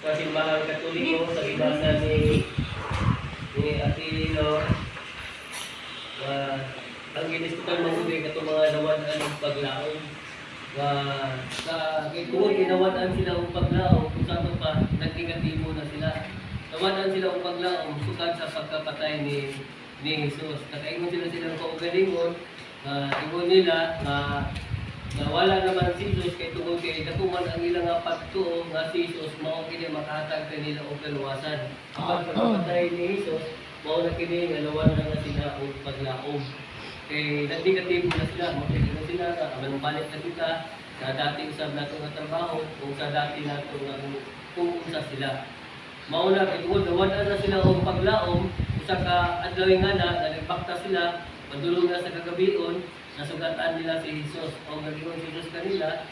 sa simbahang Katoliko sa ibasa ni Atilo ang giniskutan mabuti katong mga nawadan ng paglaom sa kung ginawadan sila ang paglaom kung saan pa nagnegatibo na sila nawadan sila ang paglaom sukad sa pagkapatay ni Jesus. Nakaingon sila silang kaugalingon ingon nila na wala naman si Jesus kay tungod kay datuman ang ilang pagtuo nga si Jesus mao kini makahatag kanila og kaluwasan. Ang pagpatay ni Jesus mao na kini nga nawalan na sila og paglaom. Kay nagnegatibo na sila, makikita sila na aman balik na kita sa dati usab nato nga trabaho o sa dati nato nga kung unsa sila. Mao na kay tungod nawalan na sila og paglaom usa ka adlaw nga na nagbakta sila padulong na sa kagabion nasugatan nila si Jesus o naging si Jesus kanila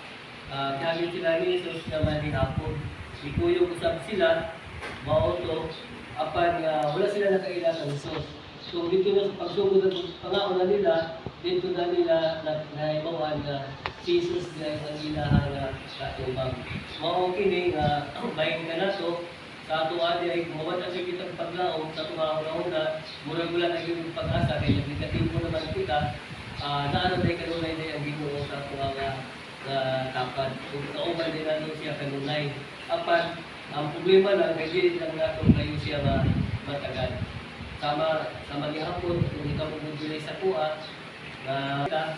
gamit sila ni Jesus na manihapon ikuyog usab sila mauto apan wala sila nakailan ng Jesus. So dito na sa pagsugod ng pangaon nila dito na nila naibawan na si Jesus na ang ilahang katubang mao kini nga bayin ka nato sa ato adi ay mawad ang kitang paglaom sa tunga-una murag wala na yung pag-asa kay negatibo naman kita naano tayo kanunay na yung Ginoo sa ato nga kapad kung kauban din nato siya kanunay apan ang problema lang kay dili lang nato kayo siya matagal sama gihapon kung ikaw magdulay sa kuha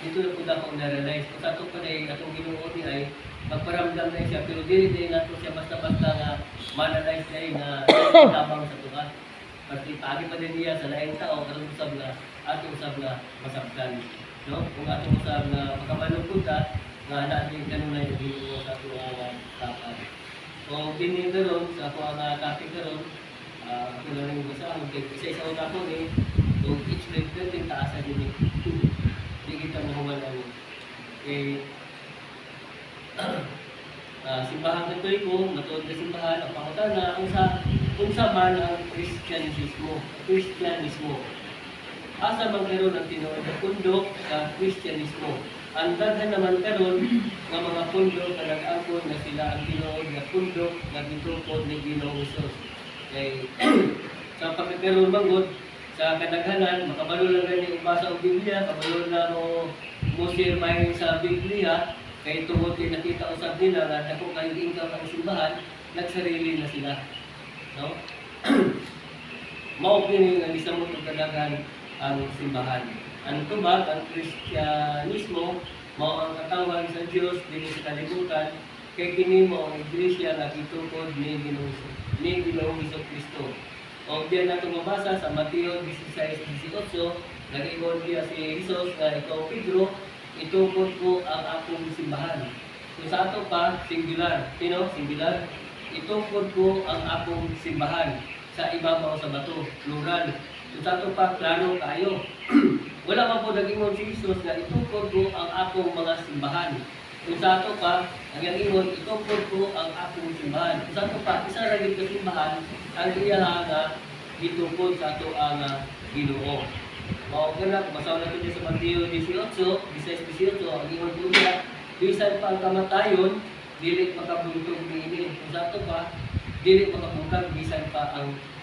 dito na po na akong na-realize kung sa ito pa na atong Ginoo ni ay magparamdam na siya pero dili din nato siya basta-basta nga manalize na tabang sa tuwa. Kasi pagi pa din niya sa laing tao karon usab na ato usab na masabtan. No? Kung ato usab na pagkamalungkot nga ana din kanunay yung Ginoo sa ato nga kapad. So dinhi karon sa ako nga topic karon ako na rin basa ang isa-isa una ko ni so each level din taasa din di kita mahuwalan simbahan Katoliko, matuod na simbahan, ang pangutana, unsa man ang Kristyanismo. Asa man karon ang tinuod na pundok sa Kristyanismo. Ang daghan naman karon nga mga pundok na nag-angkon na sila ang tinuod na pundok na gitukod ni Ginoong Hesus. Kay sa pagkakaroon bangod sa kadaghanan, makabalo lang rin yung basa o Biblia, kabalo na mo share may sa Biblia, kay tungod kay nakita usab nila nga dako kay ingkaw ang simbahan nagsarili na sila no mao kini nga gisamot og kadaghan ang simbahan ang tubag ang Kristyanismo mao ang katawan sa Dios dinhi sa kalibutan kay kini mao ang iglesia nga gitukod ni Ginoong Kristo og diyan nato mabasa sa Mateo 16:18 nag-ingon diya si Jesus nga ikaw Pedro itukod ko ang akong simbahan. Kung sa ato pa, singular. Singular. Itukod ko ang akong simbahan sa ibabaw sa bato. Plural. Kung sa ato pa, klaro kayo. Wala man po nag-ingon si Jesus na itukod ko ang akong mga simbahan. Kung sa ato pa, ang ingon, itukod ko ang akong simbahan. Kung sa ato pa, isa ragid ka simbahan, ang iyaha nga itukod sa ato ang Ginoo. Mao kana basaw natin sa Mateo 18:18 ang ingon po niya bisan pa ang kamatayon dili makabuntog niini kung sa ato pa dili makabungkag bisan pa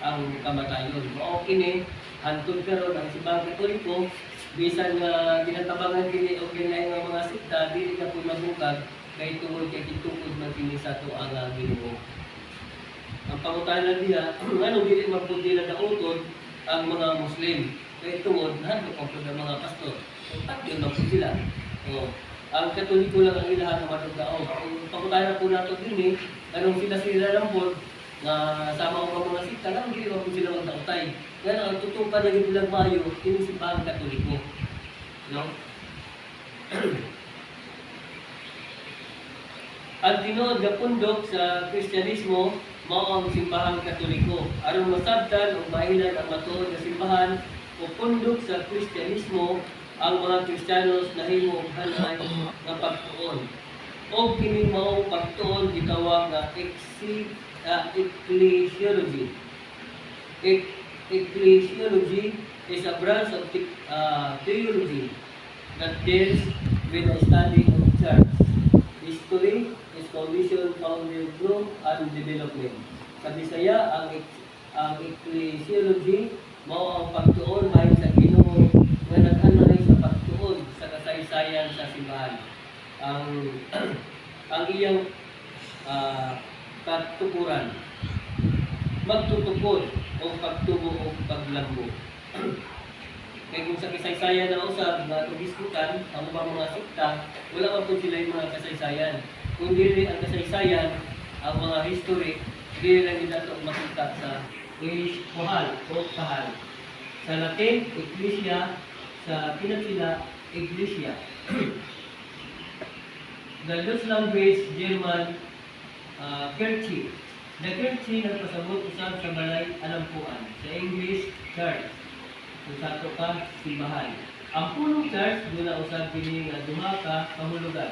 ang kamatayon mao kini hantod karon ang simbahan Katoliko bisan nga ginatabangan kini og kinay nga mga sikta dili na po mabungkag kay tungod kay gitukod man kini sa ato ang Ginoo. Ang pangutanan diha ngano dili magpundila na utod ang mga Muslim kaya tungod, nahanap ang mga pastor. Tatlo na po sila. Ang Katoliko lang ang ilahan ng matagdao. Ang pagkutaya po natin din anong sila lang po, na sama ko mga sita, lang hindi po sila magtautay. Kaya ang tutupan na yung bilang mayo, sinisipang Katoliko. No? Ang tinuod na pundok sa Kristyanismo, mao ang simbahan Katoliko. Aron masabtan o mahilan ang matuod na simbahan, o pundok sa Kristyanismo ang mga Kristiyanos nahimo hanay nga pagtuon. O kini mao pagtuon gitawag nga ecclesiology. Ecclesiology is a branch of theology that deals with the study of church, history is condition found in growth and development. Sa Bisaya, ang ecclesiology mao ang pagtuon mahin sa Ginoo nga nag-anay sa pagtuon sa kasaysayan sa simbahan. Ang ang iyang katukuran magtutukod o pagtubo o paglambo. Kaya kung sa kasaysayan na usab na tugiskutan ang mga sikta, wala man po sila yung mga kasaysayan. Kung dili ang kasaysayan, ang mga history, dili lang nila ito makita sa kuhal o kahal. Sa Latin, Ecclesia. Sa Pinatsila, Iglesia. The Dutch language, German, Kirche. The Kirche nagpasabot usab sa balay alampuan. Sa English, Church. Kung sato ka, simbahan. Ang punong church, mula usab kini nga duha ka kahulugan.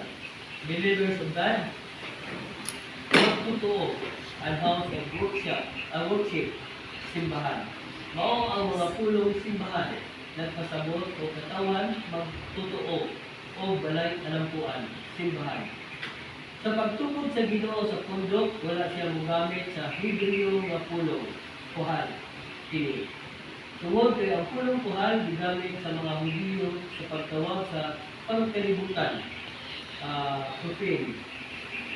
Believers of God, magtotoo, and house of worship, simbahan. Mao ang mga pulong simbahan, nagpasabot o katawan, magtotoo, o balay alampuan, simbahan. Sa pagtukod sa Ginoo sa pundok, wala siyang gamit sa Hebreo nga pulong, kuhal, kini. Tungod kay ang pulong kuhal gigamit sa mga Hudyo sa pagtawag sa pagkalibutan, profane,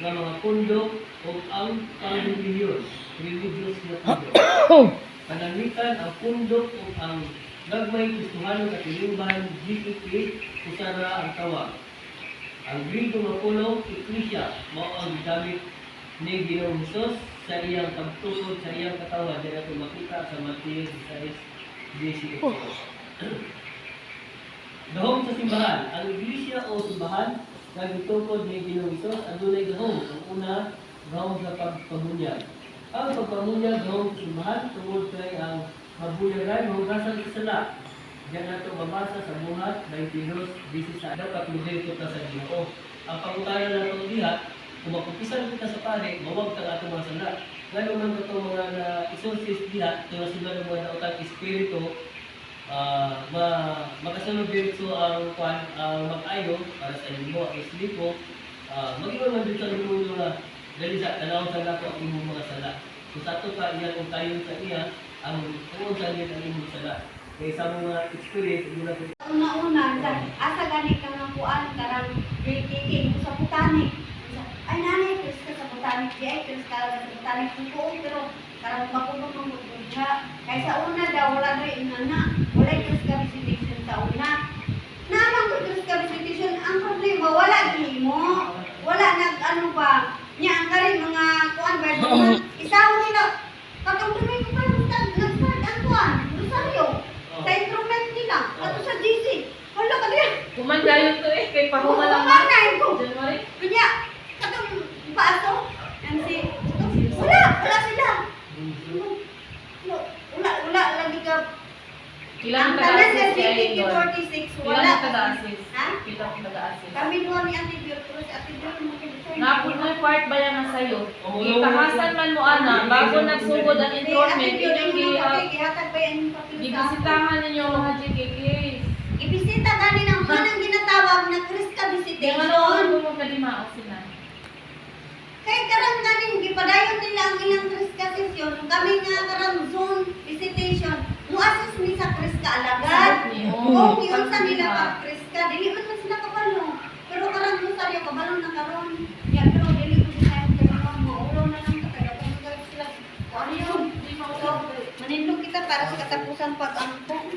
nga mga pundok o ang pangrelihiyon, religious na pundok. Panangitan ang pundok o ang gagmay Kristohanong katilingban, GPK, kusara ang tawag. Ang Griego nga pulong, Ecclesia, mao ang gigamit ni Ginoong Hesus sa iyang pagtukod sa iyang katawan. Dili nato makita sa Mateo 16:18. Gahom sa simbahan. Ang Iglesia o simbahan nga gitukod ni Ginoong Hesus adunay gahom. Ang una, gahom sa pagpabunyag. Ang pagpabunyag gahom sa simbahan tungod kay ang mabunyagan mahugasan sa sala. Diyan nato mabasa sa Buhat 22:16 dapat modelo ta sa Ginoo. Ang pangutana nato diha, kung makupisan kita sa pare, mawag ka ato mga sala. Ngano man ito mga na-isources diha, ito na sila ng mga nautang espiritu, makasunod dito ang mag-ayo para sa inyo, ang islipo, mag-iwan man dito sa mundo na dali sa tanawang sala ko ang imong mga sala. Kung sa ito ka, iyan kung tayo sa iya, ang tuon sa iya ang imong sala. Kaya sa mga experience, muna ko. Una-una, asa gani ka nga kuan, karang breaking mo sa botanic. Ay nanay, Chris ka sa botanic, di ay Chris ka sa botanic ko, pero karang makubog ng butbudya. Kaya sa una daw, wala rin na, wala Chris ka visitation sa una. Naman ko Chris ka visitation, ang problema, wala mo. Wala nag-ano ba, niya ang karin mga kuan, isaw nila, katong tuloy ko pa, nag-start ang kuan, Rosario. Sa instrument nila, ato sa GC. Hala ka diyan. Kumandayon to kay pahuman lang. Kumandayon ko. January. Kanya, katong paso, yan si, wala sila. Wala, lagi ka. Ilang Ang tanan taga-assist sa kay GT Lord? 46, Ilang wala. taga-assist? Ha? Ilang taga-assist? Kami doon ni Ate Beatrice, Ate Beatrice makikita. Napod mo part ba yan na sa'yo? Ikahasan man mo ana, bago nagsugod ang enrollment, inyong gihatag pa yan yung papel sa ako. gibisitahan ninyo ang mga GKK. Ibisita gani ng kanang ginatawag na Kriska Kaya visitation. ano mo kalimaos sila? Kaya karang ganing gipadayon nila ang ilang Kriska session, kami nga karang zone visitation, muasis mi sa Kriska alagad. Kung yun sa nila pa Kriska, dili man sila kabalo. Pero karang Rosario kabalo na karon. Ya pero dili ko sila kabalo, maulo na lang ka kaya kung sila. Ano yun? So, manindog kita para sa katapusan pag-ampong.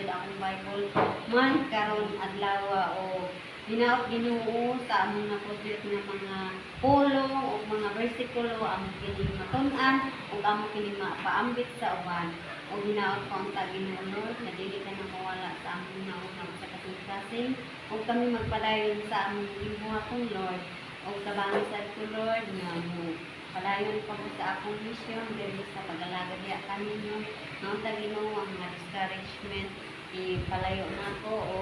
Ang Bible man karon adlaw o hinaot Ginoo sa among naproduce nga mga polo o mga bersikulo among kini matun-an ug among kini mapaambit sa uban o hinaot ko ang Ginoo Lord na dili ka na mawala sa among nauna sa kasing-kasing ug kami magpadayon sa among gibuhaton Lord ug tabangan sa ko Lord nga mo padayon pa sa akong mission diri sa pag-alaga diha kaninyo naunta Ginoo ang discouragement ipalayo na ako o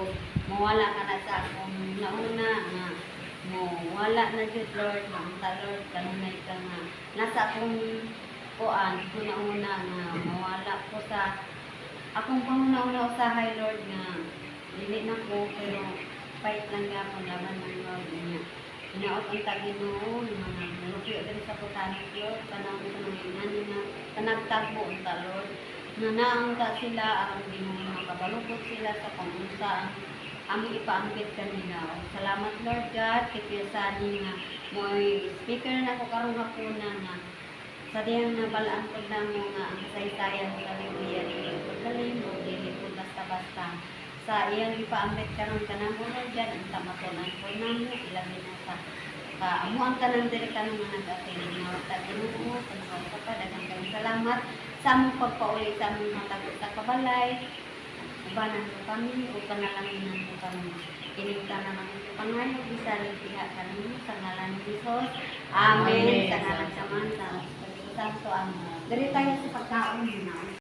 mawala ka na sa akong nauna nga mawala na dito Lord maunta Lord kanunay ka nga nasa akong kuan una nga mawala ko sa akong panguna-una usahay Lord nga dili na ko pero fight lang gyapon laban ng Lord niya Hinaot ang Taginoo mga nalupyo din sa Botanic Lord, kanang sa mga inani na kanagtagbo ang Lord. Nanaangka sila ang Ginoo makabalukot sila sa pangunsa ang aming ipaambit kanila. Salamat Lord God, kipiyasani nga mo'y speaker na ko karong hapunan nga sa diyang nabalaan ko na mo nga ang saysayan sa Biblia dili ko kalim o dili ko basta-basta. Sa iyang ipaambit karong kanang mo Lord God, ang tamatonan ko namo ilabi na sa amo ang tanang diri kanang mga nag-attend nga ta Ginoo kanang ka daghang salamat sa among pagpauli sa among matagot sa kabalay. Ubanan mo kami o panalangin mo kami. Kinig ka naman ito pangalan, bisalig diha kami sa ngalan ni Jesus. Amen. Sa ngalan sa Espiritu Santo. Amen. Dari tayo sa pagkaon na.